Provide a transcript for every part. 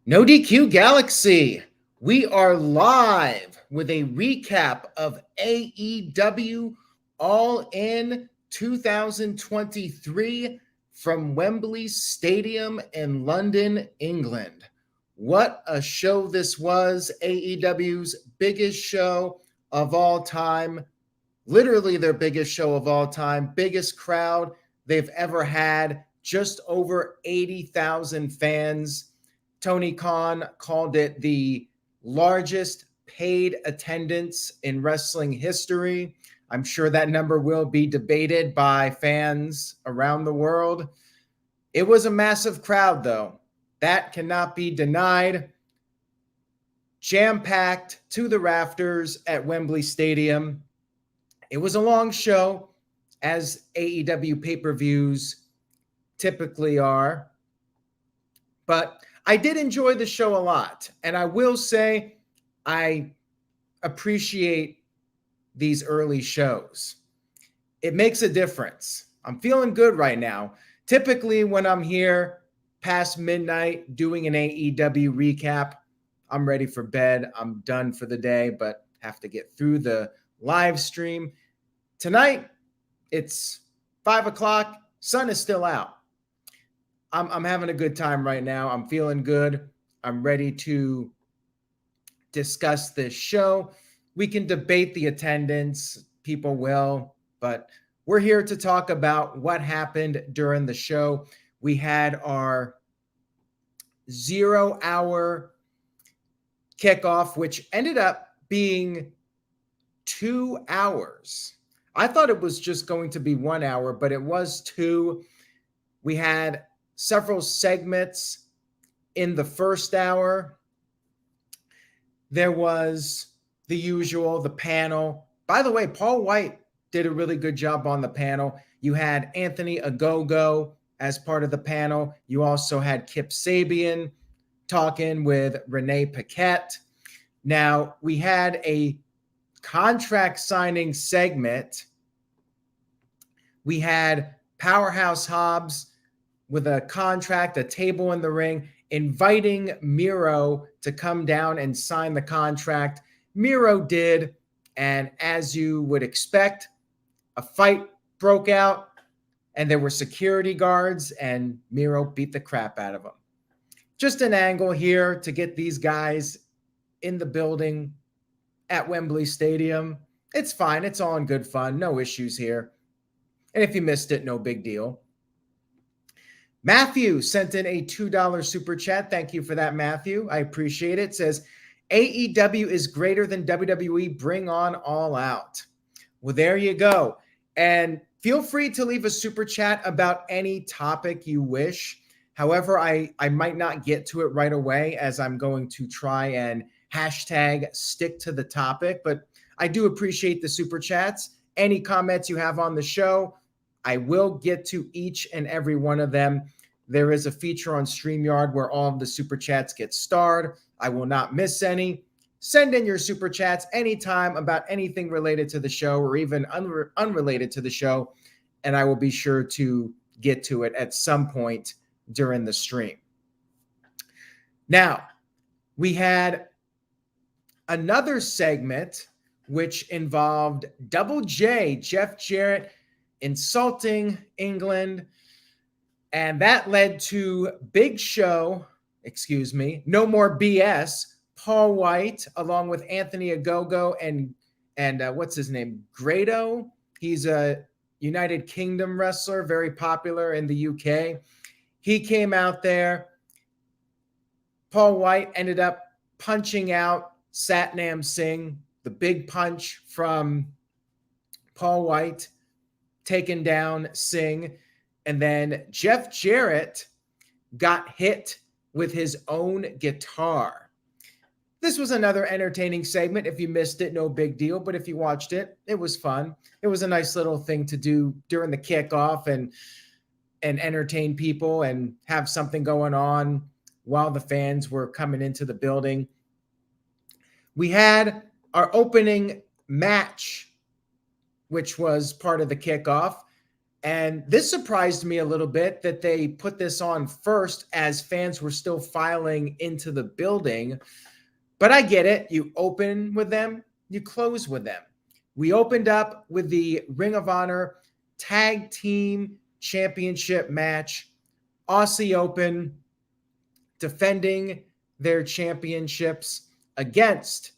No DQ Galaxy. We are live with a recap of AEW All In 2023 from Wembley Stadium in London, England. What a show this was. AEW's biggest show of all time. Literally their biggest show of all time. Biggest crowd they've ever had. Just over 80,000 fans. Tony Khan called it the largest paid attendance in wrestling history. I'm sure that number will be debated by fans around the world. It was a massive crowd, though. That cannot be denied. Jam-packed to the rafters at Wembley Stadium. It was a long show, as AEW pay-per-views typically are. But I did enjoy the show a lot. And I will say I appreciate these early shows. It makes a difference. I'm feeling good right now. Typically, when I'm here past midnight doing an AEW recap, I'm ready for bed. I'm done for the day, but have to get through the live stream. Tonight, it's 5 o'clock. Sun is still out. I'm having a good time right now. I'm feeling good. I'm ready to discuss this show. We can debate the attendance. People will, but we're here to talk about what happened during the show. We had our 0-hour kickoff, which ended up being 2 hours. I thought it was just going to be 1 hour, but it was 2. We had several segments in the first hour. There was the usual, the panel. By the way, Paul White did a really good job on the panel. You had Anthony Ogogo as part of the panel. You also had Kip Sabian talking with Renee Paquette. Now, we had a contract signing segment. We had Powerhouse Hobbs with a contract, a table in the ring, inviting Miedo to come down and sign the contract. Miedo did, and as you would expect, a fight broke out, and there were security guards, and Miedo beat the crap out of him. Just an angle here to get these guys in the building at Wembley Stadium. It's fine. It's all in good fun. No issues here. And if you missed it, no big deal. Matthew sent in a $2 super chat. Thank you for that, Matthew. I appreciate it. It says, AEW is greater than WWE. Bring on All Out. Well, there you go. And feel free to leave a super chat about any topic you wish. However, I might not get to it right away, as I'm going to try and hashtag stick to the topic. But I do appreciate the super chats. Any comments you have on the show, I will get to each and every one of them. There is a feature on StreamYard where all of the super chats get starred. I will not miss any. Send in your super chats anytime about anything related to the show or even unrelated to the show, and I will be sure to get to it at some point during the stream. Now, we had another segment which involved Double J, Jeff Jarrett, insulting England. And that led to No More BS, Paul White, along with Anthony Ogogo and what's his name? Grado. He's a United Kingdom wrestler, very popular in the UK. He came out there. Paul White ended up punching out Satnam Singh, the big punch from Paul White, taking down Singh. And then Jeff Jarrett got hit with his own guitar. This was another entertaining segment. If you missed it, no big deal. But if you watched it, it was fun. It was a nice little thing to do during the kickoff and entertain people and have something going on while the fans were coming into the building. We had our opening match, which was part of the kickoff. And this surprised me a little bit that they put this on first as fans were still filing into the building. But I get it. You open with them, you close with them. We opened up with the Ring of Honor Tag Team Championship match. Aussie Open defending their championships against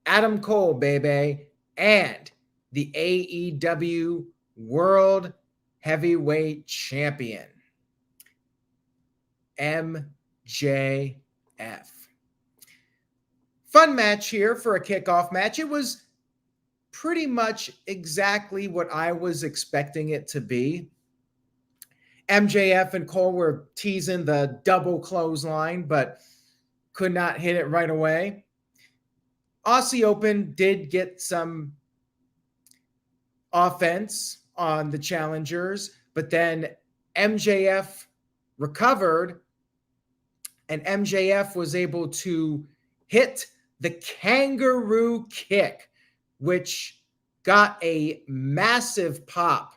Adam Cole, baby, and the AEW World Heavyweight Champion, MJF. Fun match here for a kickoff match. It was pretty much exactly what I was expecting it to be. MJF and Cole were teasing the double clothesline, but could not hit it right away. Aussie Open did get some offense on the challengers, but then MJF recovered, and MJF was able to hit the kangaroo kick, which got a massive pop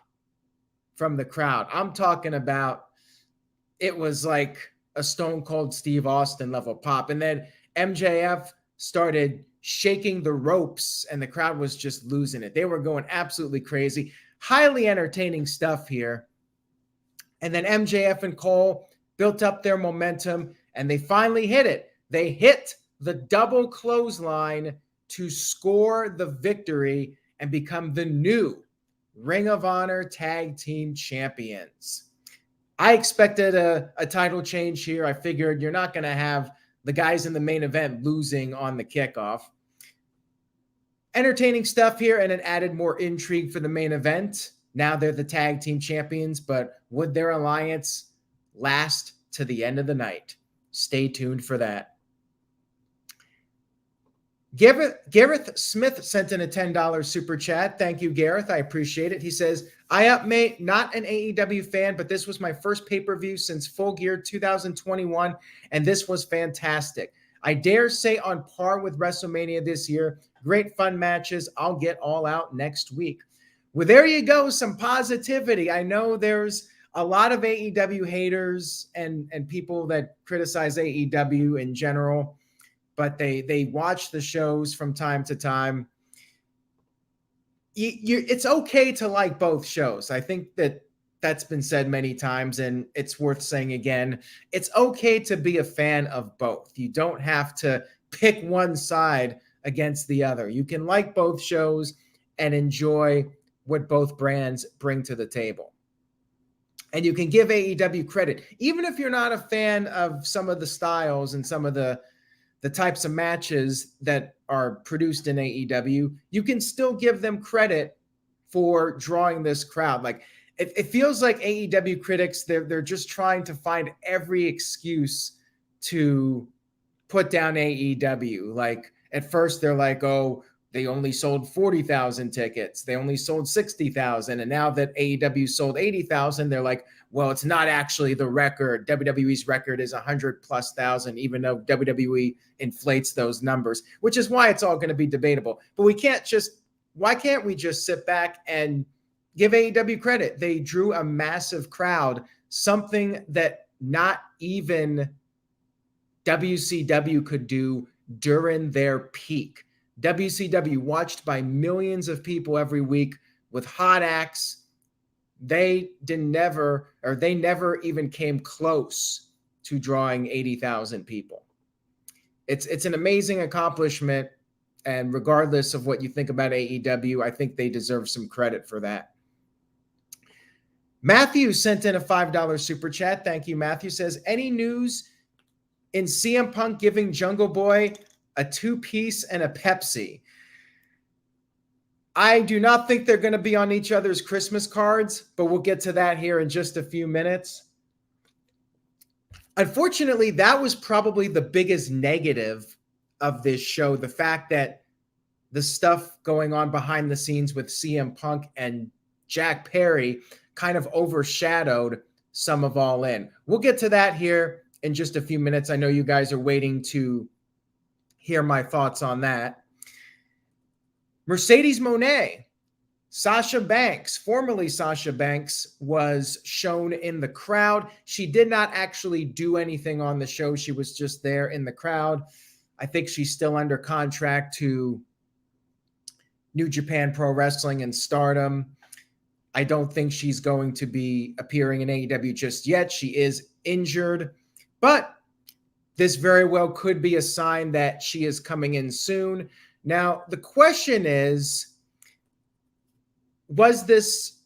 from the crowd. I'm talking about, it was like a Stone Cold Steve Austin level pop. And then MJF started shaking the ropes and the crowd was just losing it. They were going absolutely crazy. Highly entertaining stuff here. And then MJF and Cole built up their momentum and they finally hit it. They hit the double clothesline to score the victory and become the new Ring of Honor Tag Team Champions. I expected a title change here. I figured you're not going to have the guys in the main event losing on the kickoff. Entertaining stuff here, and it added more intrigue for the main event. Now they're the tag team champions, but would their alliance last to the end of the night? Stay tuned for that. Gareth Smith sent in a $10 super chat. Thank you, Gareth. I appreciate it. He says, I up, mate, not an AEW fan, but this was my first pay-per-view since Full Gear 2021, and this was fantastic. I dare say on par with WrestleMania this year. Great fun matches. I'll get All Out next week. Well, there you go. Some positivity. I know there's a lot of AEW haters and people that criticize AEW in general, but they watch the shows from time to time. It's okay to like both shows. I think that's been said many times, and it's worth saying again. It's okay to be a fan of both. You don't have to pick one side against the other. You can like both shows and enjoy what both brands bring to the table. And you can give AEW credit. Even if you're not a fan of some of the styles and some of the types of matches that are produced in AEW, you can still give them credit for drawing this crowd. Like it feels like AEW critics, they're just trying to find every excuse to put down AEW. Like at first they're like, oh, they only sold 40,000 tickets. They only sold 60,000. And now that AEW sold 80,000, they're like, well, it's not actually the record. WWE's record is 100,000+, even though WWE inflates those numbers, which is why it's all going to be debatable. But why can't we just sit back and give AEW credit? They drew a massive crowd, something that not even WCW could do during their peak. WCW, watched by millions of people every week with hot acts, they never even came close to drawing 80,000 people. It's an amazing accomplishment, and regardless of what you think about AEW, I think they deserve some credit for that. Matthew sent in a $5 super chat. Thank you, Matthew. Says, any news in CM Punk giving Jungle Boy a 2-piece and a Pepsi? I do not think they're going to be on each other's Christmas cards, but we'll get to that here in just a few minutes. Unfortunately, that was probably the biggest negative of this show, the fact that the stuff going on behind the scenes with CM Punk and Jack Perry kind of overshadowed some of All In. We'll get to that here in just a few minutes. I know you guys are waiting to hear my thoughts on that. Mercedes Moné Sasha Banks, formerly Sasha Banks, was shown in the crowd. She did not actually do anything on the show. She was just there in the crowd. I think she's still under contract to New Japan Pro Wrestling and Stardom. I don't think she's going to be appearing in AEW just yet. She is injured, but this very well could be a sign that she is coming in soon. Now, the question is, was this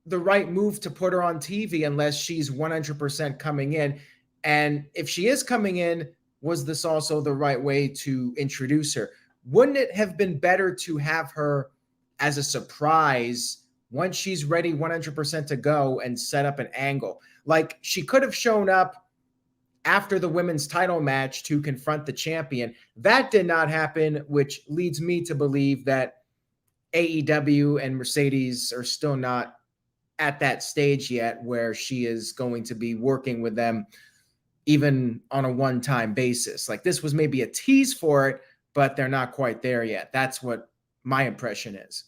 the right move to put her on TV unless she's 100% coming in? And if she is coming in, was this also the right way to introduce her? Wouldn't it have been better to have her as a surprise once she's ready 100% to go and set up an angle? Like, she could have shown up after the women's title match to confront the champion. That did not happen, which leads me to believe that AEW and Mercedes are still not at that stage yet where she is going to be working with them even on a one-time basis. Like, this was maybe a tease for it, but they're not quite there yet. That's what my impression is.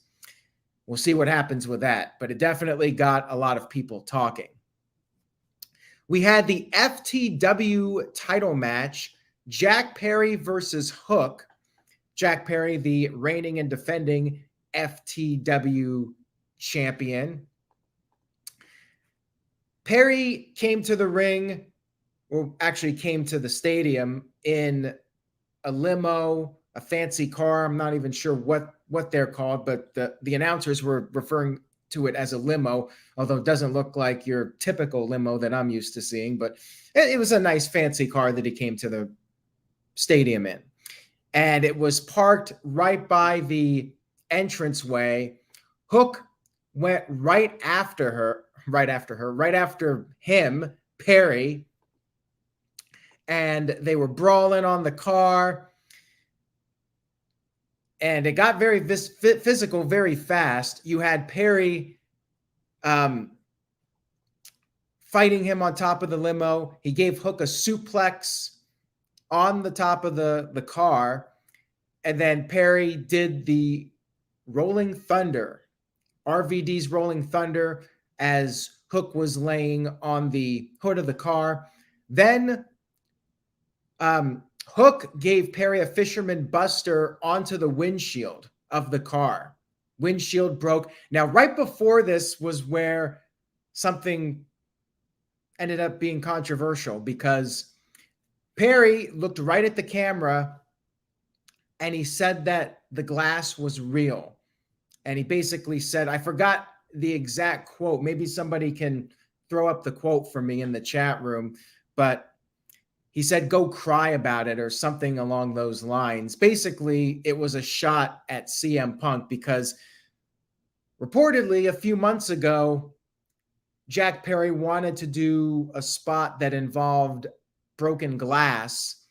We'll see what happens with that, but it definitely got a lot of people talking. We had the FTW title match, Jack Perry versus Hook. Jack Perry, the reigning and defending FTW champion. Perry came to the ring, or actually came to the stadium in a limo, a fancy car. I'm not even sure what they're called, but the announcers were referring to it as a limo, although it doesn't look like your typical limo that I'm used to seeing, but it was a nice fancy car that he came to the stadium in. And it was parked right by the entranceway. Hook went right after him, Perry, and they were brawling on the car. And it got very physical very fast. You had Perry fighting him on top of the limo. He gave Hook a suplex on the top of the car. And then Perry did the Rolling Thunder, RVD's Rolling Thunder, as Hook was laying on the hood of the car. Then Hook gave Perry a Fisherman Buster onto the windshield of the car. Windshield broke. Now, right before this was where something ended up being controversial, because Perry looked right at the camera and he said that the glass was real. And he basically said, I forgot the exact quote. Maybe somebody can throw up the quote for me in the chat room, but he said, go cry about it, or something along those lines. Basically, it was a shot at CM Punk, because reportedly a few months ago, Jack Perry wanted to do a spot that involved broken glass,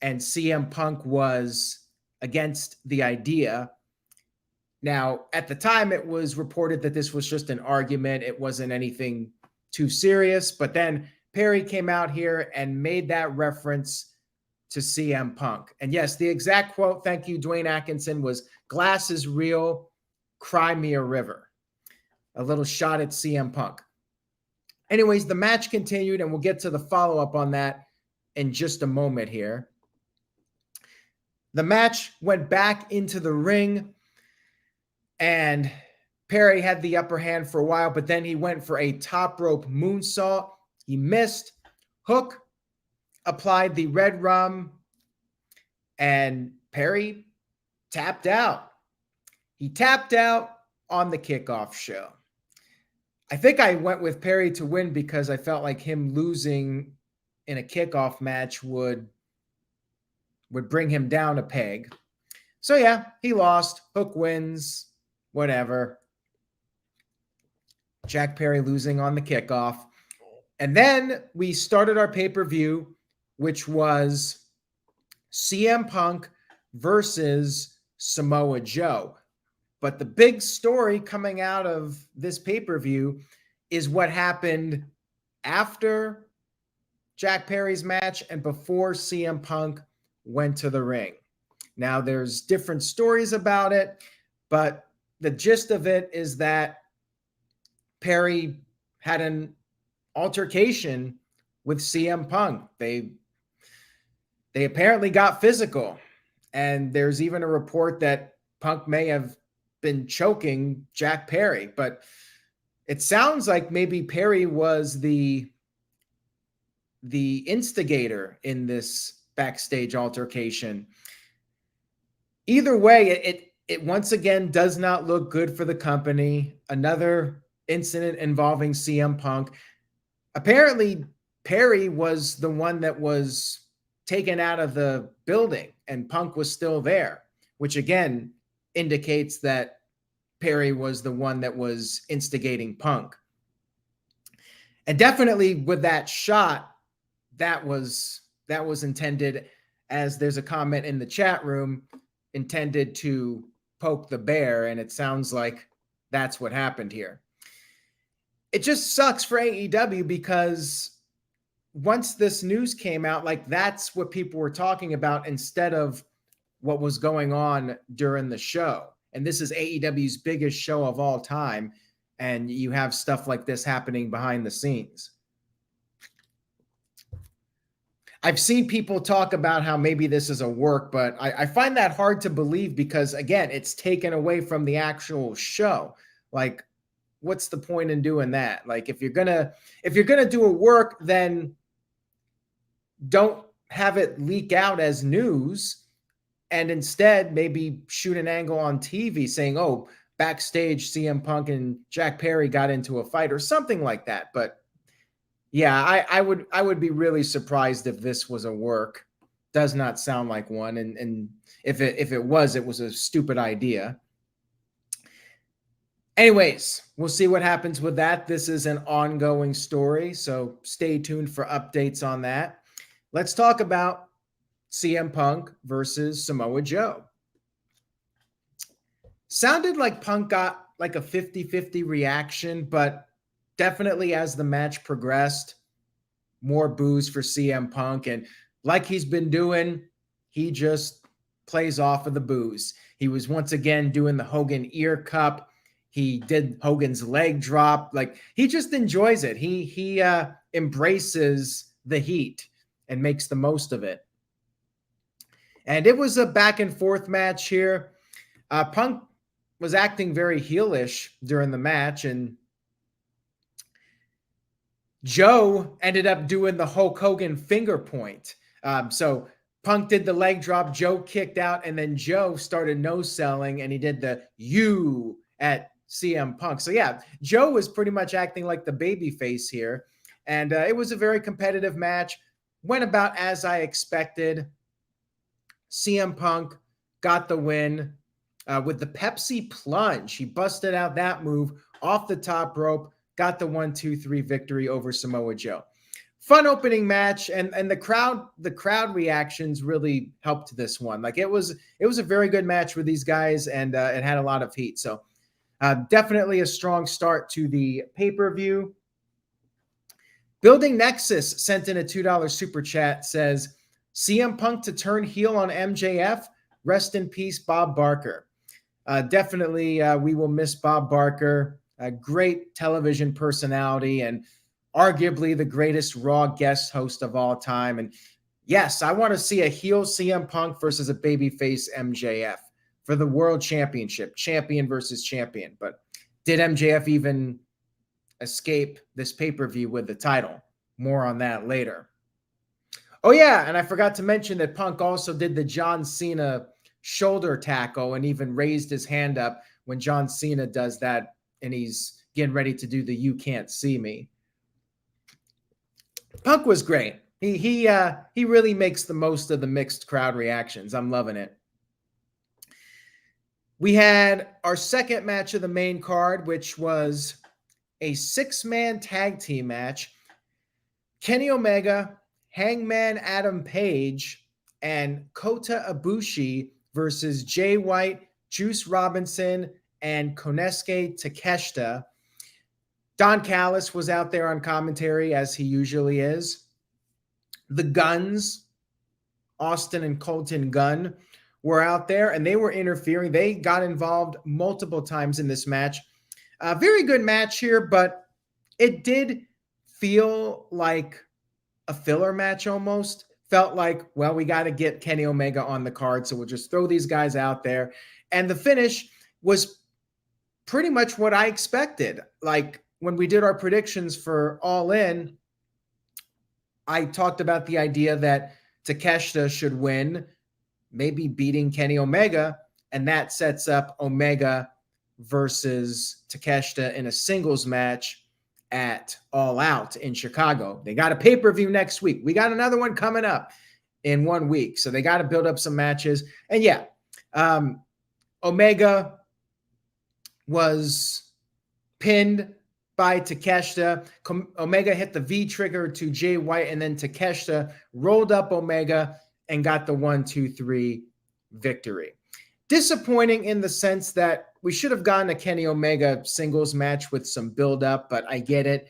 and CM Punk was against the idea. Now, at the time, it was reported that this was just an argument. It wasn't anything too serious, but then Perry came out here and made that reference to CM Punk. And yes, the exact quote, thank you, Dwayne Atkinson, was, glass is real, cry me a river. A little shot at CM Punk. Anyways, the match continued, and we'll get to the follow-up on that in just a moment here. The match went back into the ring, and Perry had the upper hand for a while, but then he went for a top rope moonsault. He missed. Hook applied the red rum, and Perry tapped out. He tapped out on the kickoff show. I think I went with Perry to win because I felt like him losing in a kickoff match would bring him down a peg. So yeah, he lost. Hook wins. Whatever. Jack Perry losing on the kickoff. And then we started our pay-per-view, which was CM Punk versus Samoa Joe. But the big story coming out of this pay-per-view is what happened after Jack Perry's match and before CM Punk went to the ring. Now, there's different stories about it, but the gist of it is that Perry had an altercation with CM Punk. They apparently got physical, and there's even a report that Punk may have been choking Jack Perry, but it sounds like maybe Perry was the instigator in this backstage altercation. Either way, it once again does not look good for the company. Another incident involving CM Punk. Apparently, Perry was the one that was taken out of the building and Punk was still there, which again indicates that Perry was the one that was instigating Punk. And definitely with that shot, that was intended, as there's a comment in the chat room, intended to poke the bear, and it sounds like that's what happened here. It just sucks for AEW because once this news came out, like that's what people were talking about instead of what was going on during the show. And this is AEW's biggest show of all time, and you have stuff like this happening behind the scenes. I've seen people talk about how maybe this is a work, but I find that hard to believe because, again, it's taken away from the actual show. Like, what's the point in doing that? Like, if you're gonna do a work, then don't have it leak out as news, and instead maybe shoot an angle on TV saying, "Oh, backstage CM Punk and Jack Perry got into a fight," or something like that. But yeah, I would be really surprised if this was a work. Does not sound like one, and if it was a stupid idea. Anyways, we'll see what happens with that. This is an ongoing story, so stay tuned for updates on that. Let's talk about CM Punk versus Samoa Joe. Sounded like Punk got like a 50-50 reaction, but definitely as the match progressed, more boos for CM Punk. And like he's been doing, he just plays off of the boos. He was once again doing the Hogan ear cup. He did Hogan's leg drop. Like, he just enjoys it. He embraces the heat and makes the most of it. And it was a back and forth match here. Punk was acting very heelish during the match, and Joe ended up doing the Hulk Hogan finger point. So Punk did the leg drop, Joe kicked out, and then Joe started no-selling, and he did the U at CM Punk. So yeah, Joe was pretty much acting like the baby face here. And it was a very competitive match. Went about as I expected. CM Punk got the win with the Pepsi plunge. He busted out that move off the top rope, got the 1-2-3 victory over Samoa Joe. Fun opening match, and the crowd reactions really helped this one. Like, it was a very good match with these guys, and it had a lot of heat. So definitely a strong start to the pay-per-view. Building Nexus sent in a $2 super chat, says, CM Punk to turn heel on MJF. Rest in peace, Bob Barker. Definitely, we will miss Bob Barker. A great television personality and arguably the greatest Raw guest host of all time. And yes, I want to see a heel CM Punk versus a babyface MJF for the World Championship, champion versus champion. But did MJF even escape this pay-per-view with the title? More on that later. Oh yeah, and I forgot to mention that Punk also did the John Cena shoulder tackle and even raised his hand up when John Cena does that, and he's getting ready to do the "You Can't See Me." Punk was great. He really makes the most of the mixed crowd reactions. I'm loving it. We had our second match of the main card, which was a 6-man tag team match. Kenny Omega, Hangman Adam Page, and Kota Ibushi versus Jay White, Juice Robinson, and Konosuke Takeshita. Don Callis was out there on commentary, as he usually is. The Guns, Austin and Colton Gunn, were out there and they were interfering. They got involved multiple times in this match. A very good match here, but it did feel like a filler match almost. Felt like, well, we got to get Kenny Omega on the card, so we'll just throw these guys out there. And the finish was pretty much what I expected. Like when we did our predictions for All In, I talked about the idea that Takeshita should win, maybe beating Kenny Omega, and that sets up Omega versus Takeshita in a singles match at All Out in Chicago. They got a pay-per-view next week. We got another one coming up in 1 week. So they got to build up some matches. And yeah, Omega was pinned by Takeshita. Omega hit the V trigger to Jay White, and then Takeshita rolled up Omega and got the 1-2-3 victory. Disappointing in the sense that we should have gotten a Kenny Omega singles match with some build-up, but I get it.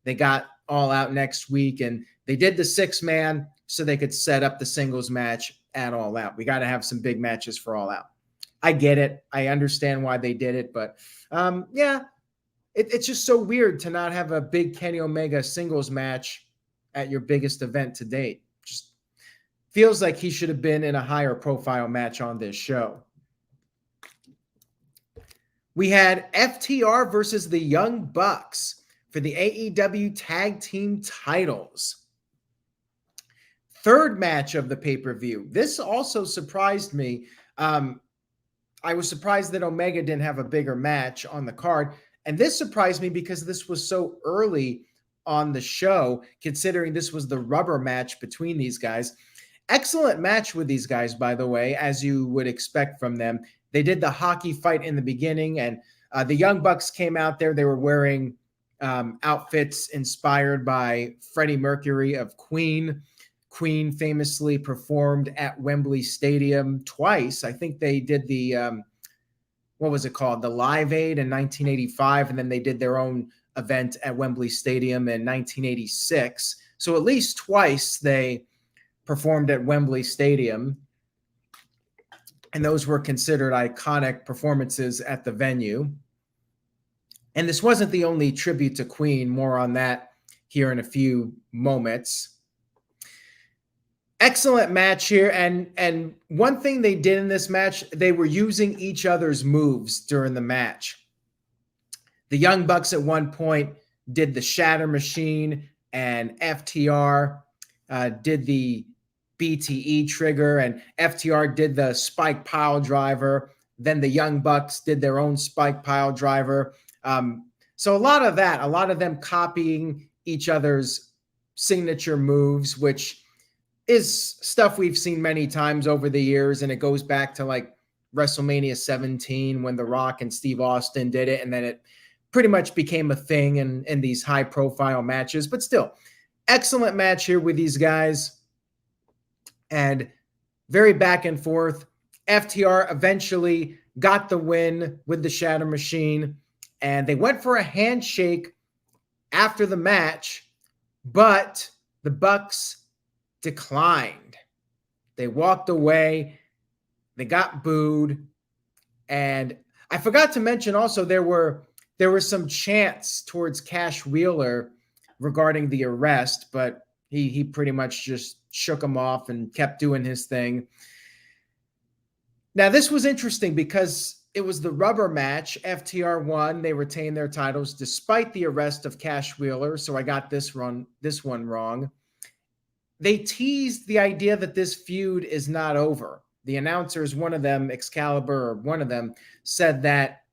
They got All Out next week, and they did the 6-man so they could set up the singles match at All Out. We got to have some big matches for All Out. I get it. I understand why they did it, but yeah, it's just so weird to not have a big Kenny Omega singles match at your biggest event to date. Just feels like he should have been in a higher profile match on this show. We had FTR versus the Young Bucks for the AEW Tag Team titles. Third match of the pay-per-view. This also surprised me. I was surprised that Omega didn't have a bigger match on the card. And this surprised me because this was so early on the show, considering this was the rubber match between these guys. Excellent match with these guys, by the way, as you would expect from them. They did the hockey fight in the beginning, and the Young Bucks came out there. They were wearing outfits inspired by Freddie Mercury of Queen. Queen famously performed at Wembley Stadium twice. I think they did the, what was it called? The Live Aid in 1985, and then they did their own event at Wembley Stadium in 1986. So at least twice they performed at Wembley Stadium. And those were considered iconic performances at the venue. And this wasn't the only tribute to Queen. More on that here in a few moments. Excellent match here. And one thing they did in this match, they were using each other's moves during the match. The Young Bucks at one point did the Shatter Machine, and FTR did the BTE trigger, and FTR did the spike pile driver. Then the Young Bucks did their own spike pile driver. So a lot of them copying each other's signature moves, which is stuff we've seen many times over the years. And it goes back to like WrestleMania 17 when The Rock and Steve Austin did it. And then it pretty much became a thing in these high profile matches, but still excellent match here with these guys. And very back and forth. FTR eventually got the win with the Shatter Machine, and they went for a handshake after the match, but the Bucks declined. They walked away. They got booed. And I forgot to mention also there were some chants towards Cash Wheeler regarding the arrest, but he pretty much just shook him off and kept doing his thing. Now, this was interesting because it was the rubber match. FTR won. They retained their titles despite the arrest of Cash Wheeler. So I got this one wrong. They teased the idea that this feud is not over. The announcers, one of them, Excalibur, or one of them, said that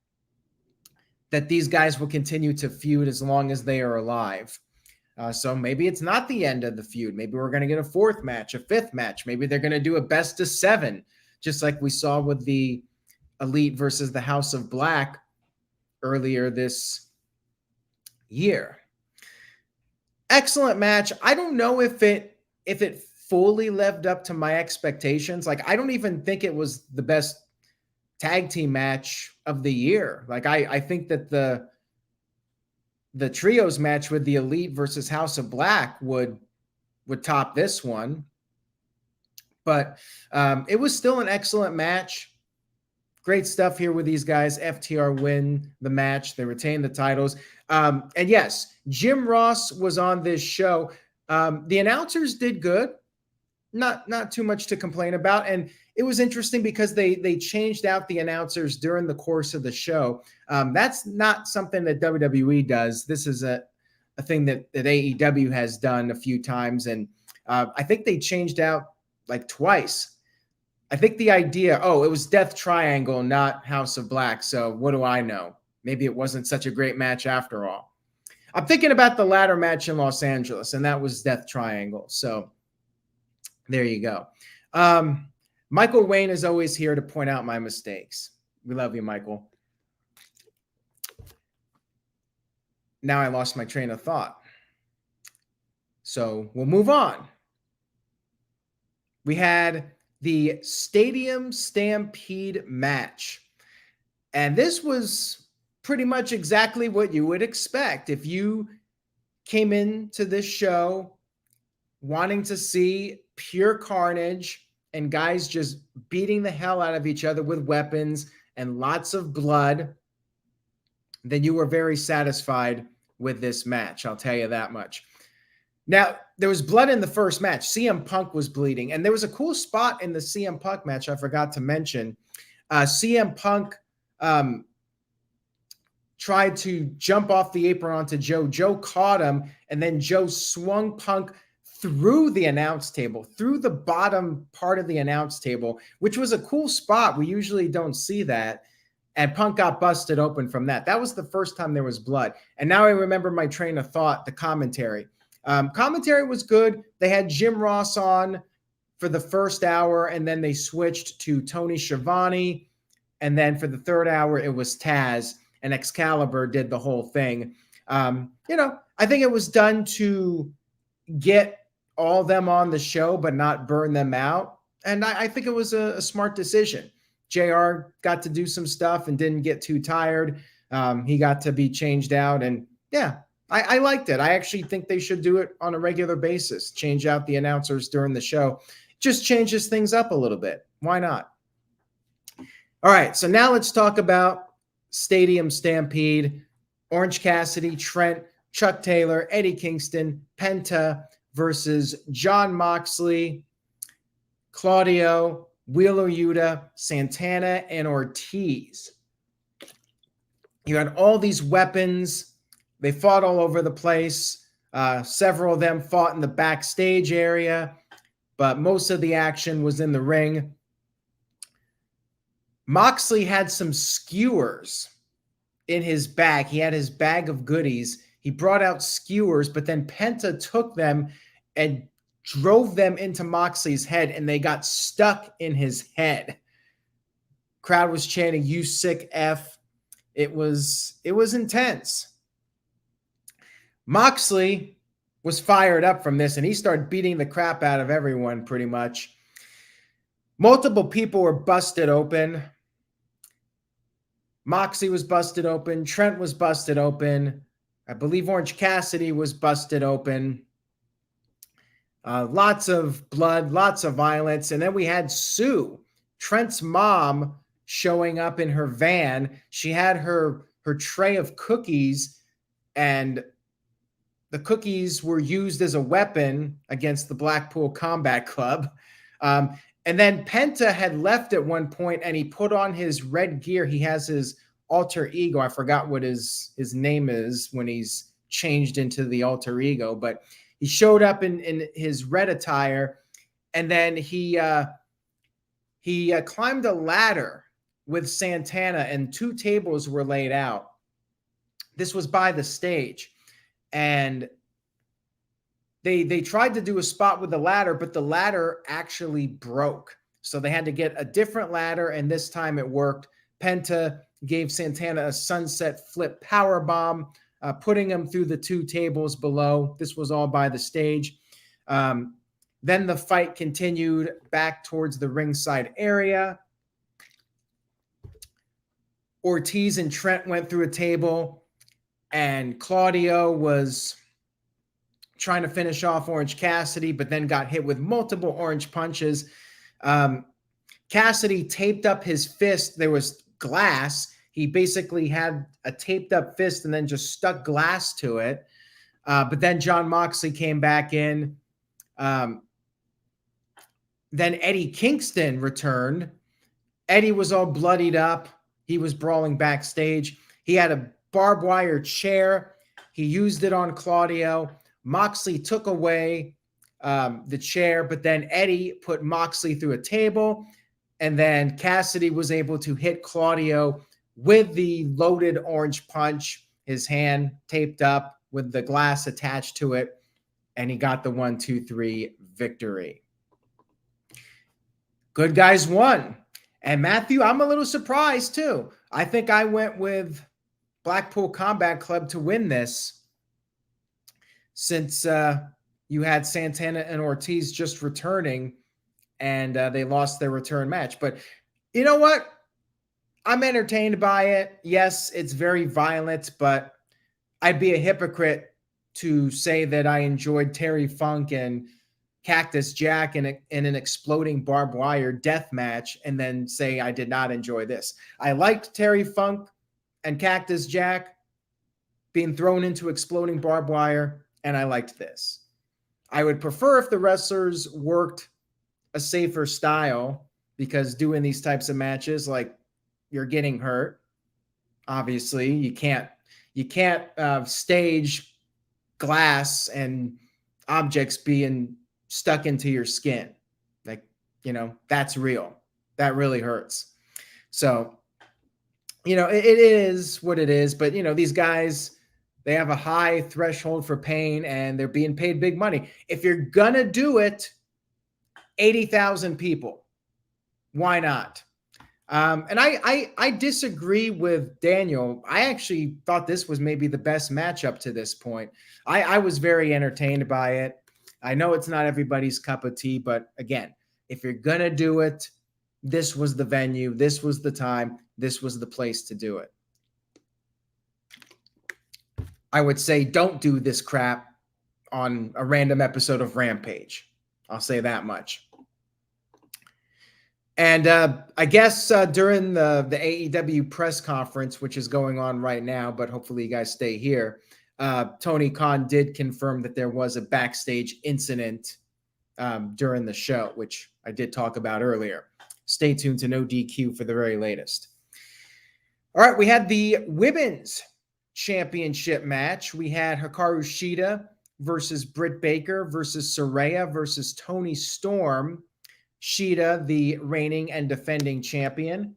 these guys will continue to feud as long as they are alive. So maybe it's not the end of the feud. Maybe we're going to get a fourth match, a fifth match. Maybe they're going to do a best of 7, just like we saw with the Elite versus the House of Black earlier this year. Excellent match. I don't know if it fully lived up to my expectations. Like, I don't even think it was the best tag team match of the year. Like, I think that the trios match with the Elite versus House of Black would top this one. But it was still an excellent match. Great stuff here with these guys. FTR win the match. They retain the titles. And yes, Jim Ross was on this show. The announcers did good. Not too much to complain about. And it was interesting because they changed out the announcers during the course of the show. That's not something that WWE does. This is a thing that AEW has done a few times. And I think they changed out like twice. I think the idea, it was Death Triangle, not House of Black. So what do I know? Maybe it wasn't such a great match after all. I'm thinking about the ladder match in Los Angeles, and that was Death Triangle. So there you go. Michael Wayne is always here to point out my mistakes. We love you, Michael. Now I lost my train of thought. So we'll move on. We had the Stadium Stampede match. And this was pretty much exactly what you would expect. If you came into this show wanting to see pure carnage and guys just beating the hell out of each other with weapons and lots of blood, then you were very satisfied with this match. I'll tell you that much. Now, there was blood in the first match. CM Punk was bleeding. And there was a cool spot in the CM Punk match I forgot to mention. CM Punk tried to jump off the apron onto Joe. Joe caught him, and then Joe swung Punk through the announce table, through the bottom part of the announce table, which was a cool spot. We usually don't see that. And Punk got busted open from that. That was the first time there was blood. And now I remember my train of thought, the commentary. Commentary was good. They had Jim Ross on for the first hour, and then they switched to Tony Schiavone. And then for the third hour, it was Taz, and Excalibur did the whole thing. I think it was done to get all them on the show, but not burn them out. And I think it was a smart decision. JR got to do some stuff and didn't get too tired. He got to be changed out. And yeah, I liked it. I actually think they should do it on a regular basis. Change out the announcers during the show. Just changes things up a little bit. Why not? All right, so now let's talk about Stadium Stampede. Orange Cassidy, Trent, Chuck Taylor, Eddie Kingston, Penta versus Jon Moxley, Claudio, Wheeler Yuta, Santana, and Ortiz. You had all these weapons. They fought all over the place. Several of them fought in the backstage area, but most of the action was in the ring. Moxley had some skewers in his bag. He had his bag of goodies. He brought out skewers, but then Penta took them and drove them into Moxley's head, and they got stuck in his head. Crowd was chanting, "You sick F." It was intense. Moxley was fired up from this, and he started beating the crap out of everyone pretty much. Multiple people were busted open. Moxley was busted open. Trent was busted open. I believe Orange Cassidy was busted open. Lots of blood, lots of violence. And then we had Sue, Trent's mom, showing up in her van. She had her tray of cookies, and the cookies were used as a weapon against the Blackpool Combat Club. And then Penta had left at one point, and he put on his red gear. He has his alter ego. I forgot what his name is when he's changed into the alter ego, but he showed up in his red attire, and then he climbed a ladder with Santana, and 2 tables were laid out. This was by the stage, and they tried to do a spot with the ladder, but the ladder actually broke. So they had to get a different ladder, and this time it worked. Penta gave Santana a sunset flip powerbomb, putting him through the 2 tables below. This was all by the stage. Then the fight continued back towards the ringside area. Ortiz and Trent went through a table, and Claudio was trying to finish off Orange Cassidy, but then got hit with multiple orange punches. Cassidy taped up his fist. There was glass. He basically had a taped up fist and then just stuck glass to it. But then Jon Moxley came back in. Then Eddie Kingston returned. Eddie was all bloodied up. He was brawling backstage. He had a barbed wire chair. He used it on Claudio. Moxley took away the chair, but then Eddie put Moxley through a table. And then Cassidy was able to hit Claudio with the loaded orange punch, his hand taped up with the glass attached to it. And he got the 1-2-3 victory. Good guys won. And Matthew, I'm a little surprised too. I think I went with Blackpool Combat Club to win this, since you had Santana and Ortiz just returning, and they lost their return match. But you know what? I'm entertained by it. Yes, it's very violent, but I'd be a hypocrite to say that I enjoyed Terry Funk and Cactus Jack in an exploding barbed wire death match and then say I did not enjoy this. I liked Terry Funk and Cactus Jack being thrown into exploding barbed wire, and I liked this. I would prefer if the wrestlers worked a safer style, because doing these types of matches, like, you're getting hurt. Obviously, you can't stage glass and objects being stuck into your skin. Like, that's real. That really hurts. So, it is what it is. But, these guys, they have a high threshold for pain and they're being paid big money. If you're going to do it, 80,000 people, why not? And I disagree with Daniel. I actually thought this was maybe the best matchup to this point. I was very entertained by it. I know it's not everybody's cup of tea, but again, if you're going to do it, this was the venue, this was the time, this was the place to do it. I would say don't do this crap on a random episode of Rampage. I'll say that much. And I guess during the AEW press conference, which is going on right now, but hopefully you guys stay here, Tony Khan did confirm that there was a backstage incident during the show, which I did talk about earlier. Stay tuned to No DQ for the very latest. All right, we had the women's championship match. We had Hikaru Shida versus Britt Baker versus Saraya versus Toni Storm. Shida, the reigning and defending champion.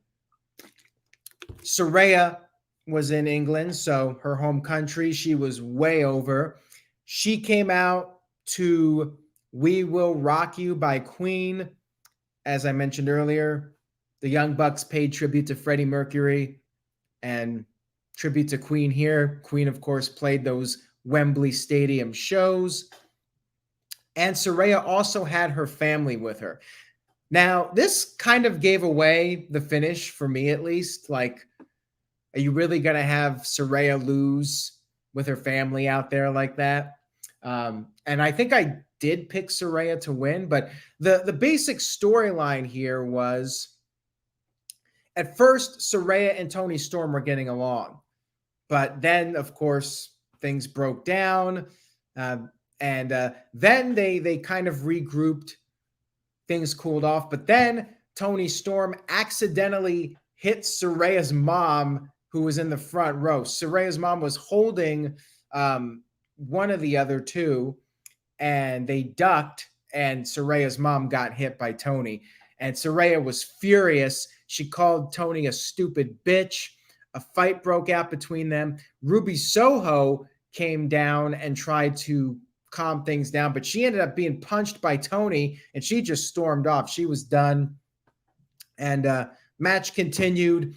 Saraya was in England, so her home country. She was way over. She came out to We Will Rock You by Queen. As I mentioned earlier, the Young Bucks paid tribute to Freddie Mercury and tribute to Queen here. Queen, of course, played those Wembley Stadium shows. And Saraya also had her family with her. Now, this kind of gave away the finish for me, at least. Like, are you really going to have Saraya lose with her family out there like that? And I think I did pick Saraya to win, but the basic storyline here was, at first, Saraya and Toni Storm were getting along. But then, of course, things broke down. And then they kind of regrouped. Things cooled off. But then Toni Storm accidentally hit Saraya's mom, who was in the front row. Saraya's mom was holding one of the other two, and they ducked, and Saraya's mom got hit by Toni. And Saraya was furious. She called Toni a stupid bitch. A fight broke out between them. Ruby Soho came down and tried to calm things down, but she ended up being punched by Toni, and she just stormed off. She was done. And match continued.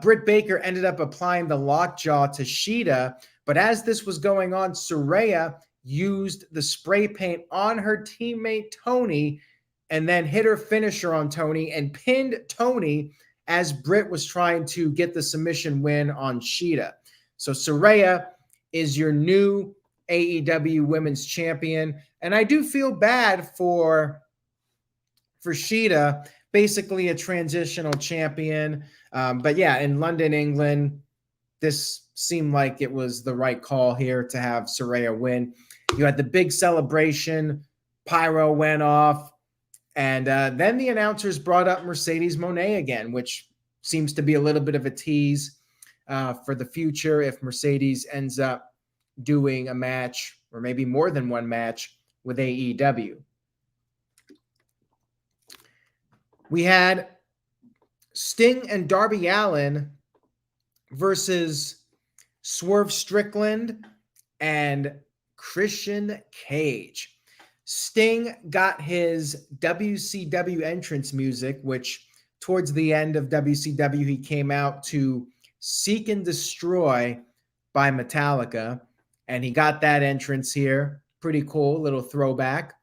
Britt Baker ended up applying the lockjaw to Shida, but as this was going on, Saraya used the spray paint on her teammate Toni and then hit her finisher on Toni and pinned Toni as Britt was trying to get the submission win on Shida. So Saraya is your new AEW Women's Champion, and I do feel bad for for Shida, basically a transitional champion. But yeah, in London, England, this seemed like it was the right call here to have Saraya win. You had the big celebration, pyro went off, and then the announcers brought up Mercedes Moné again, which seems to be a little bit of a tease for the future if Mercedes ends up doing a match or maybe more than one match with AEW. We had Sting and Darby Allin versus Swerve Strickland and Christian Cage. Sting got his WCW entrance music, which towards the end of WCW, he came out to Seek and Destroy by Metallica, and he got that entrance here. Pretty cool, little throwback.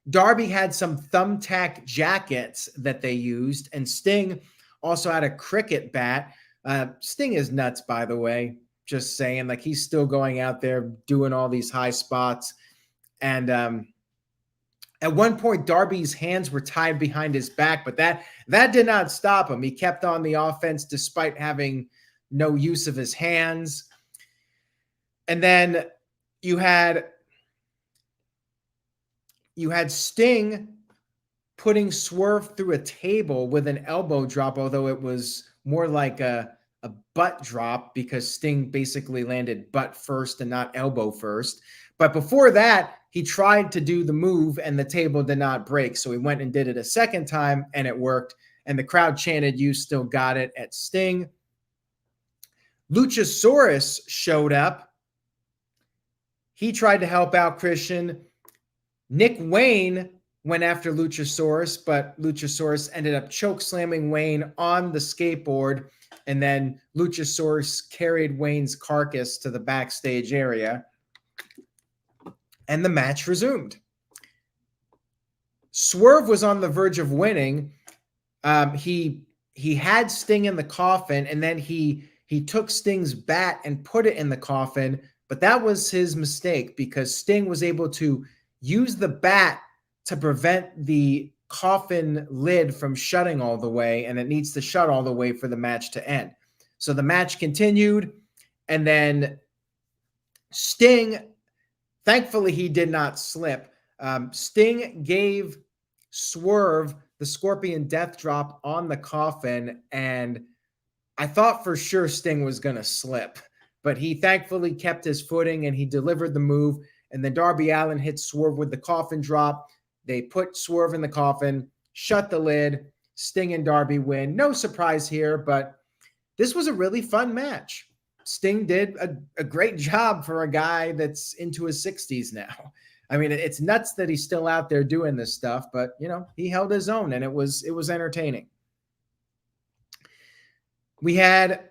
Darby had some thumbtack jackets that they used, and Sting also had a cricket bat. Sting is nuts, by the way. Just saying, like, he's still going out there doing all these high spots. And at one point, Darby's hands were tied behind his back, but that did not stop him. He kept on the offense despite having no use of his hands. And then you had Sting putting Swerve through a table with an elbow drop, although it was more like a butt drop because Sting basically landed butt first and not elbow first. But before that, he tried to do the move and the table did not break. So he went and did it a second time and it worked. And the crowd chanted, "You still got it," at Sting. Luchasaurus showed up. He tried to help out Christian. Nick Wayne went after Luchasaurus, but Luchasaurus ended up choke slamming Wayne on the skateboard. And then Luchasaurus carried Wayne's carcass to the backstage area. And the match resumed. Swerve was on the verge of winning. He had Sting in the coffin, and then he took Sting's bat and put it in the coffin. But that was his mistake because Sting was able to use the bat to prevent the coffin lid from shutting all the way, and it needs to shut all the way for the match to end. So the match continued, and then Sting, thankfully he did not slip. Sting gave Swerve the Scorpion Death Drop on the coffin, and I thought for sure Sting was going to slip, but he thankfully kept his footing and he delivered the move. And then Darby Allin hit Swerve with the coffin drop. They put Swerve in the coffin, shut the lid. Sting and Darby win. No surprise here, but this was a really fun match. Sting did a great job for a guy that's into his 60s now. I mean, it's nuts that he's still out there doing this stuff, but, you know, he held his own, and it was entertaining. We had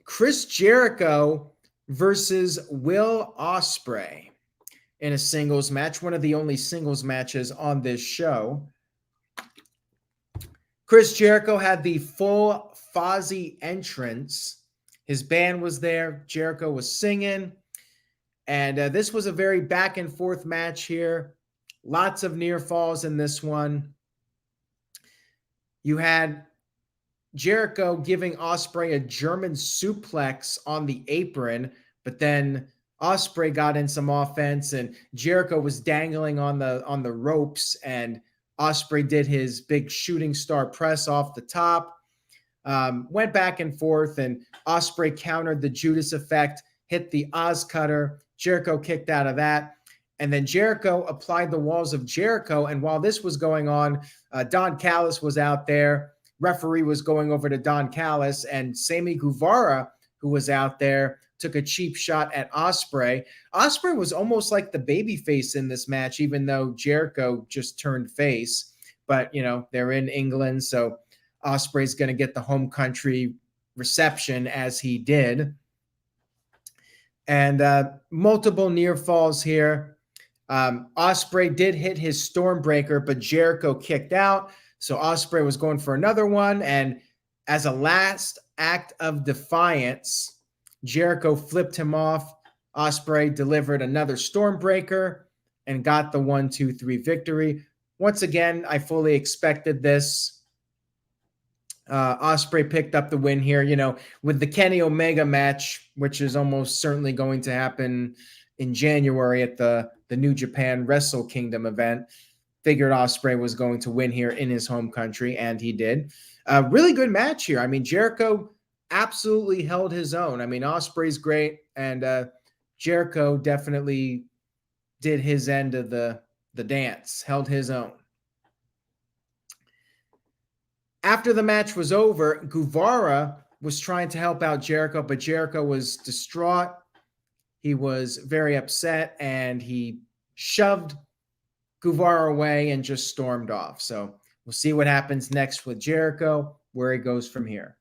Chris Jericho versus Will Ospreay in a singles match, one of the only singles matches on this show. Chris Jericho had the full Fozzy entrance. His band was there. Jericho was singing. And this was a very back and forth match here. Lots of near falls in this one. You had Jericho giving Ospreay a German suplex on the apron, but then Ospreay got in some offense and Jericho was dangling on the ropes, and Ospreay did his big shooting star press off the top. Went back and forth, and Ospreay countered the Judas effect, hit the Oz cutter. Jericho kicked out of that. And then Jericho applied the walls of Jericho. And while this was going on, Don Callis was out there. Referee was going over to Don Callis, and Sammy Guevara, who was out there, took a cheap shot at Ospreay. Ospreay was almost like the babyface in this match, even though Jericho just turned face. But, you know, they're in England, so Ospreay's going to get the home country reception as he did. And multiple near falls here. Ospreay did hit his Stormbreaker, but Jericho kicked out. So Ospreay was going for another one. And as a last act of defiance, Jericho flipped him off. Ospreay delivered another Stormbreaker. and got the 1-2-3 victory. Once again, I fully expected this. Ospreay picked up the win here, with the Kenny Omega match, which is almost certainly going to happen in January at the New Japan Wrestle Kingdom event. Figured Ospreay was going to win here in his home country, and he did. Really good match here. I mean, Jericho absolutely held his own. I mean, Ospreay's great, and Jericho definitely did his end of the dance, held his own. After the match was over, Guevara was trying to help out Jericho, but Jericho was distraught. He was very upset, and he shoved Guevara away and just stormed off. So we'll see what happens next with Jericho, where he goes from here.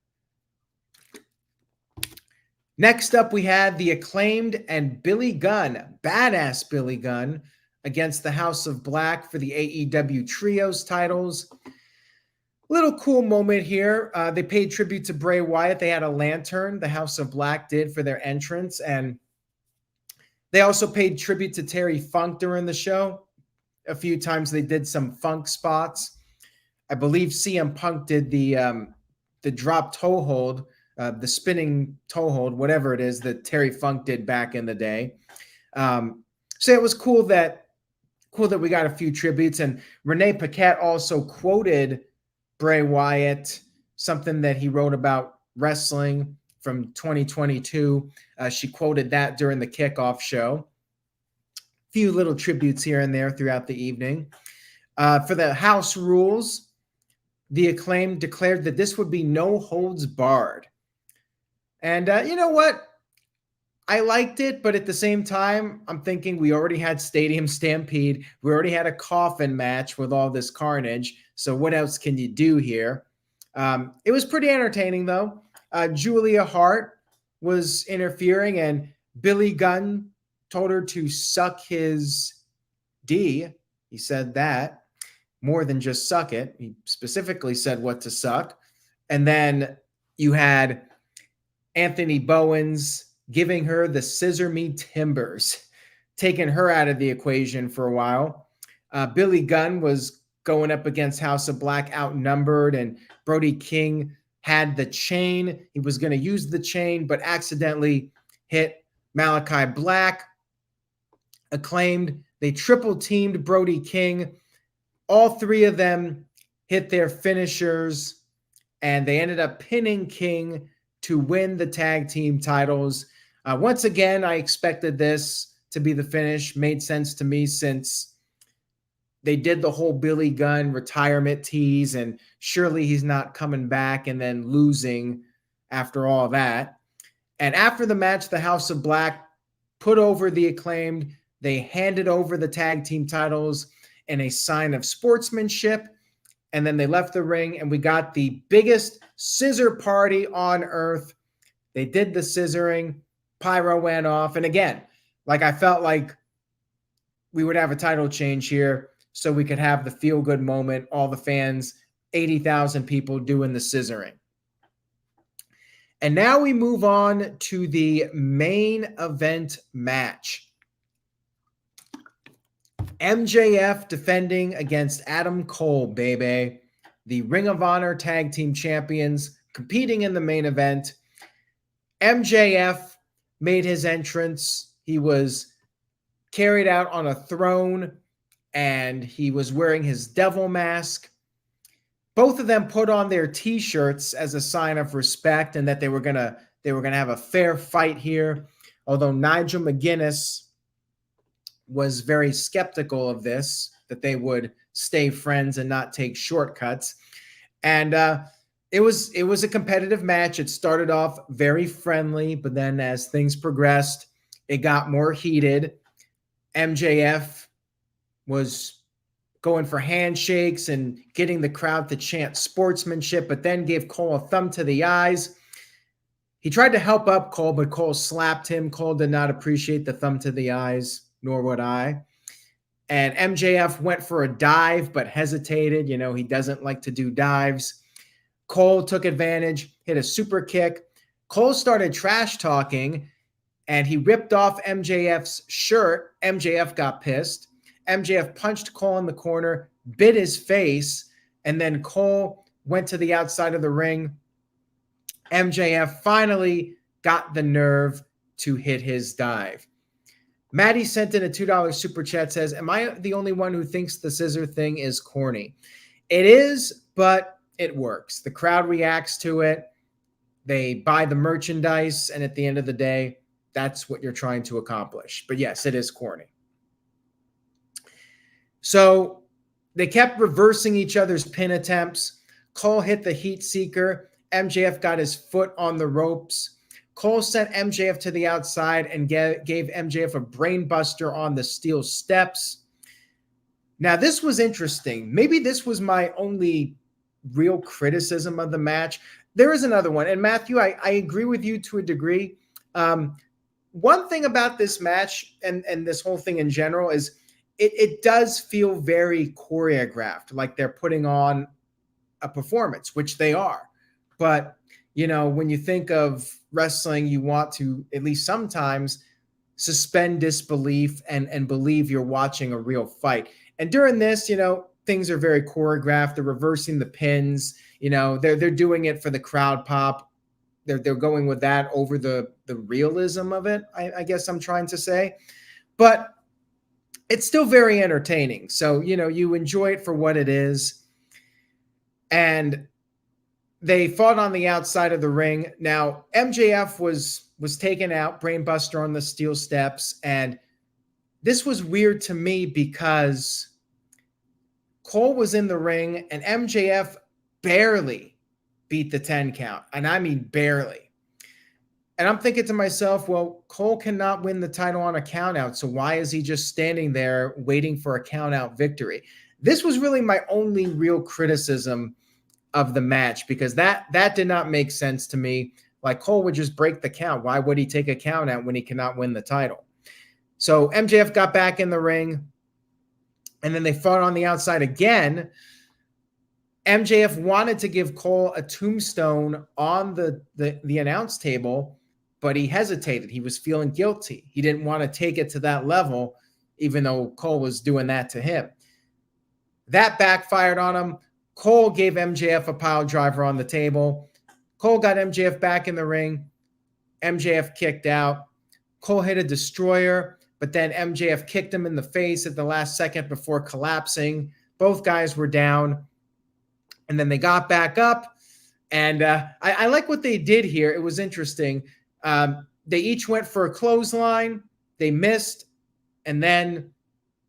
Next up, we had the Acclaimed and Billy Gunn, badass Billy Gunn, against the House of Black for the AEW Trios titles. Little cool moment here. They paid tribute to Bray Wyatt. They had a lantern, the House of Black did, for their entrance. And they also paid tribute to Terry Funk during the show. A few times they did some Funk spots. I believe CM Punk did the drop toe hold, the spinning toe hold, whatever it is that Terry Funk did back in the day. So it was cool that we got a few tributes. And Renee Paquette also quoted Bray Wyatt, something that he wrote about wrestling from 2022. She quoted that during the kickoff show. Few little tributes here and there throughout the evening. For the house rules, the Acclaimed declared that this would be no holds barred. And you know what? I liked it, but at the same time, I'm thinking we already had Stadium Stampede. We already had a coffin match with all this carnage. So what else can you do here? It was pretty entertaining, though. Julia Hart was interfering, and Billy Gunn told her to suck his D. He said that. More than just suck it. He specifically said what to suck. And then you had Anthony Bowens giving her the scissor me timbers, taking her out of the equation for a while. Billy Gunn was going up against House of Black outnumbered, and Brody King had the chain. He was going to use the chain, but accidentally hit Malachi Black. Acclaimed, they triple teamed Brody King. All three of them hit their finishers, and they ended up pinning King to win the tag team titles. Once again, I expected this to be the finish. Made sense to me since they did the whole Billy Gunn retirement tease, and surely he's not coming back and then losing after all that. And after the match, the House of Black put over the Acclaimed. They handed over the tag team titles in a sign of sportsmanship, and then they left the ring, and we got the biggest scissor party on earth. They did the scissoring. Pyro went off. And again, I felt like we would have a title change here so we could have the feel-good moment, all the fans, 80,000 people doing the scissoring. And now we move on to the main event match. MJF defending against Adam Cole, baby. The Ring of Honor Tag Team Champions competing in the main event. MJF made his entrance. He was carried out on a throne, and he was wearing his devil mask. Both of them put on their t-shirts as a sign of respect and that they were gonna have a fair fight here. Although Nigel McGuinness was very skeptical of this, that they would stay friends and not take shortcuts. And it was a competitive match. It started off very friendly, but then as things progressed, it got more heated. MJF was going for handshakes and getting the crowd to chant sportsmanship, but then gave Cole a thumb to the eyes. He tried to help up Cole, but Cole slapped him. Cole did not appreciate the thumb to the eyes, nor would I. And MJF went for a dive, but hesitated. He doesn't like to do dives. Cole took advantage, hit a super kick. Cole started trash talking, and he ripped off MJF's shirt. MJF got pissed. MJF punched Cole in the corner, bit his face, and then Cole went to the outside of the ring. MJF finally got the nerve to hit his dive. Maddie sent in a $2 super chat, says, am I the only one who thinks the scissor thing is corny? It is, but it works. The crowd reacts to it. They buy the merchandise, and at the end of the day, that's what you're trying to accomplish. But yes, it is corny. So they kept reversing each other's pin attempts. Cole hit the heat seeker. MJF got his foot on the ropes. Cole sent MJF to the outside and gave MJF a brain buster on the steel steps. Now, this was interesting. Maybe this was my only real criticism of the match. There is another one. And Matthew, I agree with you to a degree. One thing about this match and this whole thing in general is it does feel very choreographed, like they're putting on a performance, which they are. But, you know, when you think of wrestling, you want to at least sometimes suspend disbelief and believe you're watching a real fight. And during this, you know, things are very choreographed. They're reversing the pins. You know, they're doing it for the crowd pop. They're going with that over the realism of it, I guess I'm trying to say. But it's still very entertaining. So, you know, you enjoy it for what it is. And they fought on the outside of the ring. Now, MJF was taken out, brainbuster on the steel steps. And this was weird to me because Cole was in the ring and MJF barely beat the 10 count. And I mean barely. And I'm thinking to myself, well, Cole cannot win the title on a count out. So why is he just standing there waiting for a count out victory? This was really my only real criticism of the match, because that did not make sense to me. Like, Cole would just break the count. Why would he take a count out when he cannot win the title? So MJF got back in the ring, and then they fought on the outside again. MJF wanted to give Cole a tombstone on the announce table, but he hesitated. He was feeling guilty. He didn't want to take it to that level, even though Cole was doing that to him. That backfired on him. Cole gave MJF a pile driver on the table. Cole got MJF back in the ring. MJF kicked out. Cole hit a destroyer, but then MJF kicked him in the face at the last second before collapsing. Both guys were down. And then they got back up. And I like what they did here. It was interesting. They each went for a clothesline. They missed. And then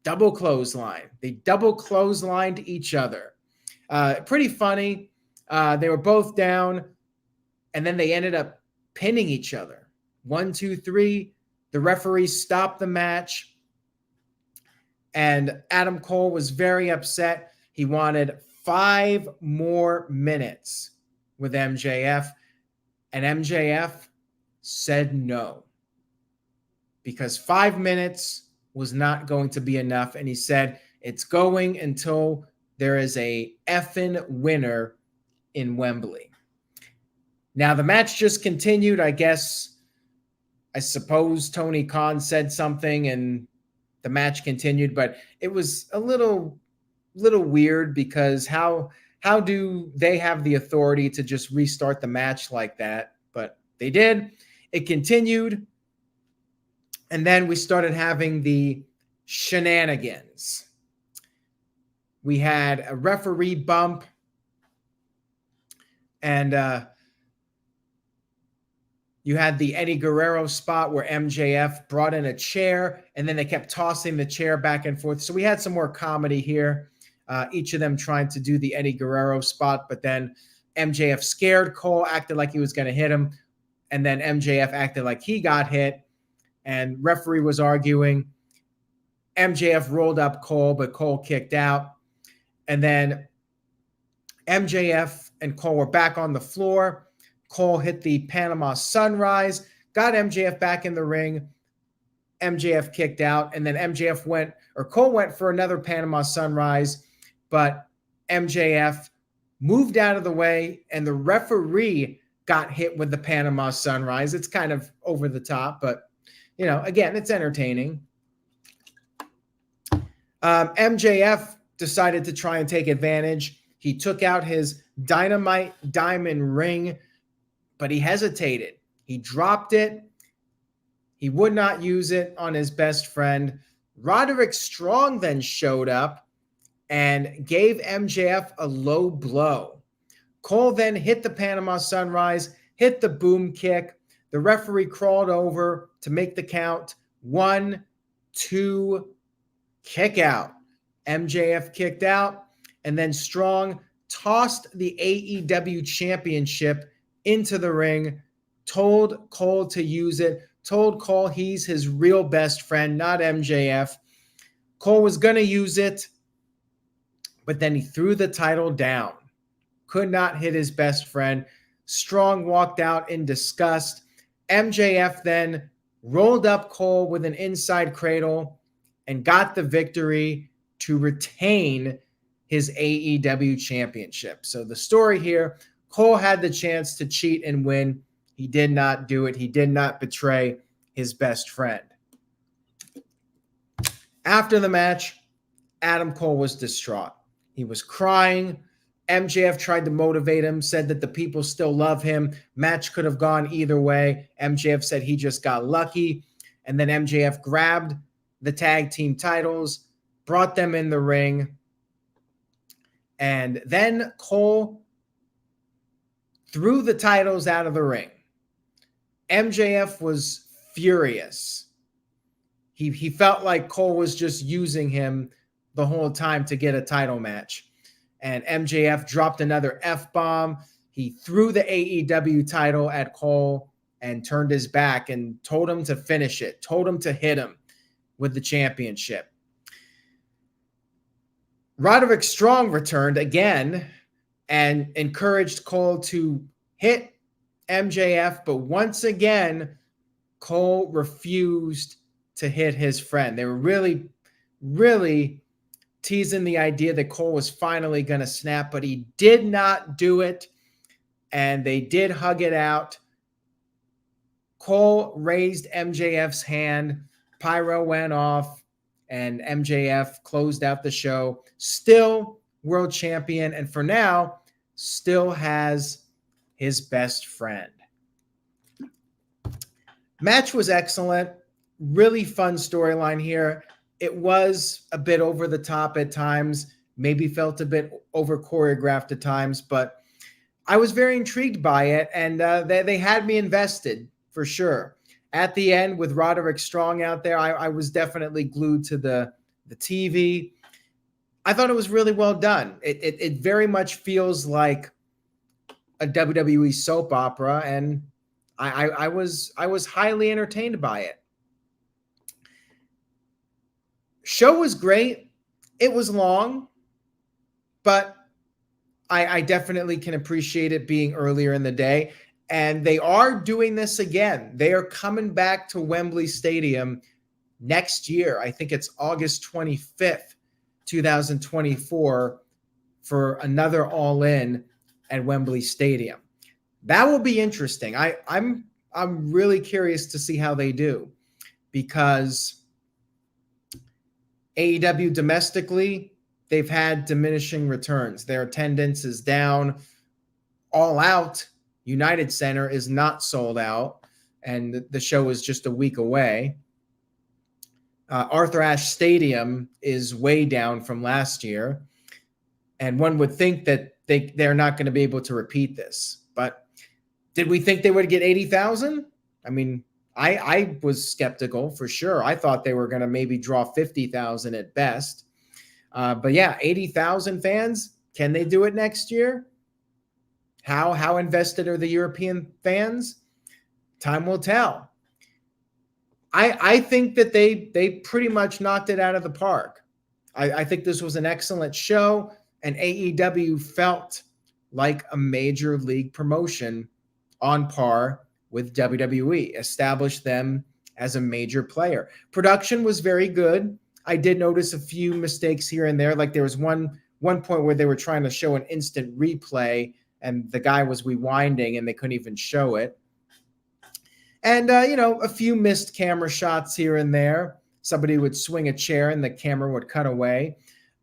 double clothesline. They double clotheslined each other. Pretty funny. They were both down, and then they ended up pinning each other. 1, 2, 3. The referee stopped the match, and Adam Cole was very upset. He wanted 5 more minutes with MJF, and MJF said no, because 5 minutes was not going to be enough, and he said it's going until there is a effing winner in Wembley. Now, the match just continued. I suppose Tony Khan said something and the match continued, but it was a little weird, because how do they have the authority to just restart the match like that? But they did. It continued. And then we started having the shenanigans. We had a referee bump, and you had the Eddie Guerrero spot where MJF brought in a chair, and then they kept tossing the chair back and forth. So we had some more comedy here, each of them trying to do the Eddie Guerrero spot, but then MJF scared Cole, acted like he was going to hit him, and then MJF acted like he got hit, and referee was arguing. MJF rolled up Cole, but Cole kicked out. And then MJF and Cole were back on the floor. Cole hit the Panama Sunrise, got MJF back in the ring. MJF kicked out, and then Cole went for another Panama Sunrise, but MJF moved out of the way, and the referee got hit with the Panama Sunrise. It's kind of over the top, but, you know, again, it's entertaining. MJF decided to try and take advantage. He took out his Dynamite Diamond ring, but he hesitated. He dropped it. He would not use it on his best friend. Roderick Strong then showed up and gave MJF a low blow. Cole then hit the Panama Sunrise, hit the boom kick. The referee crawled over to make the count. 1, 2, kick out. MJF kicked out, and then Strong tossed the AEW championship into the ring, told Cole to use it, told Cole he's his real best friend, not MJF. Cole was going to use it, but then he threw the title down. Could not hit his best friend. Strong walked out in disgust. MJF then rolled up Cole with an inside cradle and got the victory to retain his AEW championship. So the story here, Cole had the chance to cheat and win. He did not do it. He did not betray his best friend. After the match, Adam Cole was distraught. He was crying. MJF tried to motivate him, said that the people still love him. Match could have gone either way. MJF said he just got lucky. And then MJF grabbed the tag team titles, brought them in the ring. And then Cole threw the titles out of the ring. MJF was furious. He felt like Cole was just using him the whole time to get a title match. And MJF dropped another F-bomb. He threw the AEW title at Cole and turned his back and told him to finish it, told him to hit him with the championship. Roderick Strong returned again and encouraged Cole to hit MJF, but once again, Cole refused to hit his friend. They were really, really teasing the idea that Cole was finally going to snap, but he did not do it, and they did hug it out. Cole raised MJF's hand. Pyro went off, and MJF closed out the show. Still world champion, and for now, still has his best friend. Match was excellent. Really fun storyline here. It was a bit over the top at times, maybe felt a bit over choreographed at times, but I was very intrigued by it, and they had me invested for sure. At the end, with Roderick Strong out there, I was definitely glued to the TV. I thought it was really well done. It very much feels like a WWE soap opera, and I was highly entertained by it. Show was great. It was long, but I definitely can appreciate it being earlier in the day. And they are doing this again. They are coming back to Wembley Stadium next year. I think it's August 25th, 2024, for another All In at Wembley Stadium. That will be interesting. I'm really curious to see how they do, because AEW domestically, they've had diminishing returns. Their attendance is down. All Out United Center is not sold out, and the show is just a week away. Arthur Ashe Stadium is way down from last year, and one would think that they're not going to be able to repeat this. But did we think they would get 80,000? I mean, I was skeptical for sure. I thought they were going to maybe draw 50,000 at best. But yeah, 80,000 fans. Can they do it next year? How invested are the European fans? Time will tell. I think that they pretty much knocked it out of the park. I think this was an excellent show, and AEW felt like a major league promotion on par with WWE, established them as a major player. Production was very good. I did notice a few mistakes here and there. Like there was one point where they were trying to show an instant replay, and the guy was rewinding and they couldn't even show it. And, a few missed camera shots here and there. somebody would swing a chair and the camera would cut away.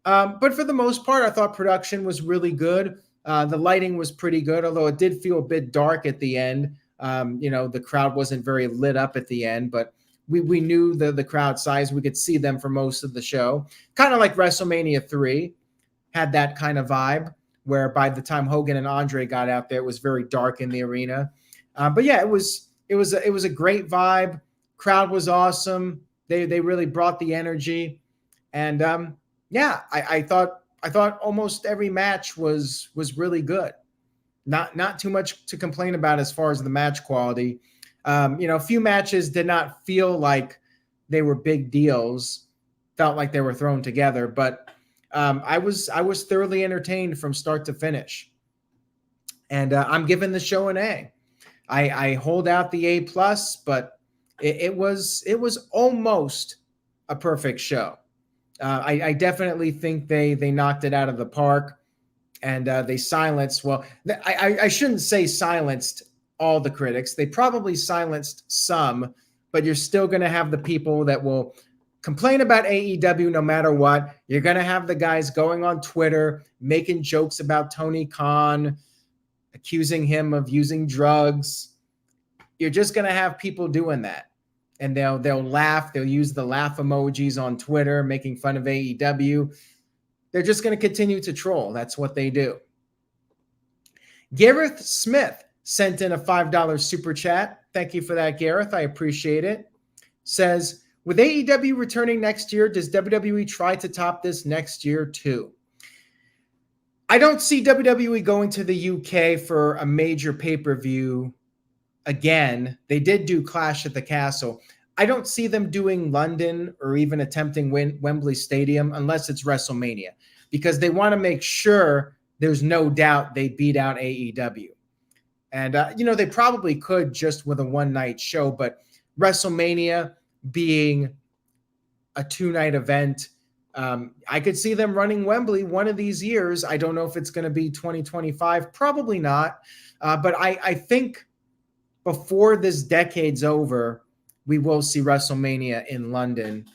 But for the most part, I thought production was really good. The lighting was pretty good, although it did feel a bit dark at the end. The crowd wasn't very lit up at the end, but we knew the crowd size. We could see them for most of the show. Kind of like WrestleMania 3 had that kind of vibe, where by the time Hogan and Andre got out there, it was very dark in the arena. But yeah, it was a great vibe. Crowd was awesome. They really brought the energy, and I thought almost every match was really good. Not too much to complain about as far as the match quality. A few matches did not feel like they were big deals. Felt like they were thrown together, but I was thoroughly entertained from start to finish, and I'm giving the show an A. I hold out the A+, but it was almost a perfect show. I definitely think they knocked it out of the park, and they silenced. Well, I shouldn't say silenced all the critics. They probably silenced some, but you're still going to have the people that will complain about AEW no matter what. You're going to have the guys going on Twitter, making jokes about Tony Khan, accusing him of using drugs. You're just going to have people doing that. And they'll laugh. They'll use the laugh emojis on Twitter, making fun of AEW. They're just going to continue to troll. That's what they do. Gareth Smith sent in a $5 super chat. Thank you for that, Gareth. I appreciate it. Says, with AEW returning next year, does WWE try to top this next year too? I don't see WWE going to the UK for a major pay-per-view again. They did do Clash at the Castle. I don't see them doing London or even attempting Wembley Stadium unless it's WrestleMania, because they want to make sure there's no doubt they beat out AEW. And, they probably could just with a one-night show, but WrestleMania being a two-night event, I could see them running Wembley one of these years. I don't know if it's going to be 2025. Probably not. But I think before this decade's over, we will see WrestleMania in London.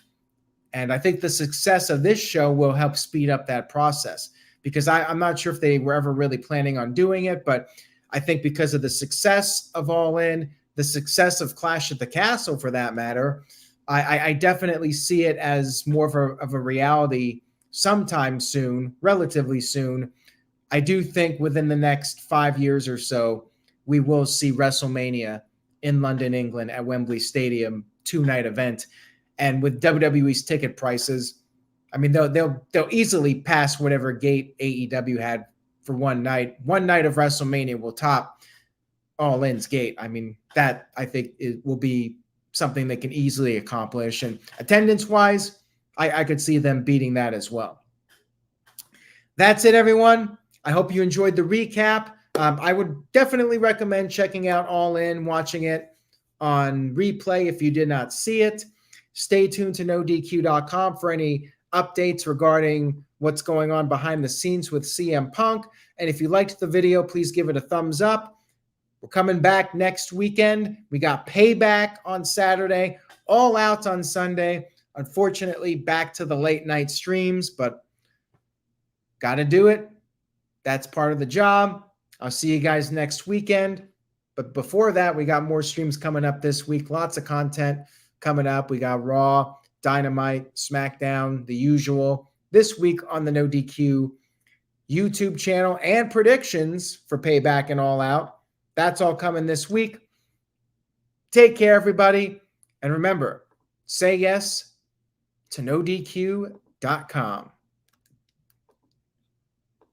And I think the success of this show will help speed up that process, because I'm not sure if they were ever really planning on doing it, but I think because of the success of All In, the success of Clash at the Castle for that matter, I definitely see it as more of a reality sometime soon, relatively soon. I do think within the next 5 years or so, we will see WrestleMania in London, England at Wembley Stadium, two-night event. And with WWE's ticket prices, I mean, they'll easily pass whatever gate AEW had for one night. One night of WrestleMania will top All In's gate. I mean, that I think it will be something they can easily accomplish. And attendance-wise, I could see them beating that as well. That's it, everyone. I hope you enjoyed the recap. I would definitely recommend checking out All In, watching it on replay if you did not see it. Stay tuned to NoDQ.com for any updates regarding what's going on behind the scenes with CM Punk. And if you liked the video, please give it a thumbs up. We're coming back next weekend. We got Payback on Saturday, All Out on Sunday. Unfortunately, back to the late night streams, but got to do it. That's part of the job. I'll see you guys next weekend. But before that, we got more streams coming up this week. Lots of content coming up. We got Raw, Dynamite, SmackDown, the usual. This week on the No DQ YouTube channel, and predictions for Payback and All Out. That's all coming this week. Take care, everybody. And remember, say yes to NoDQ.com.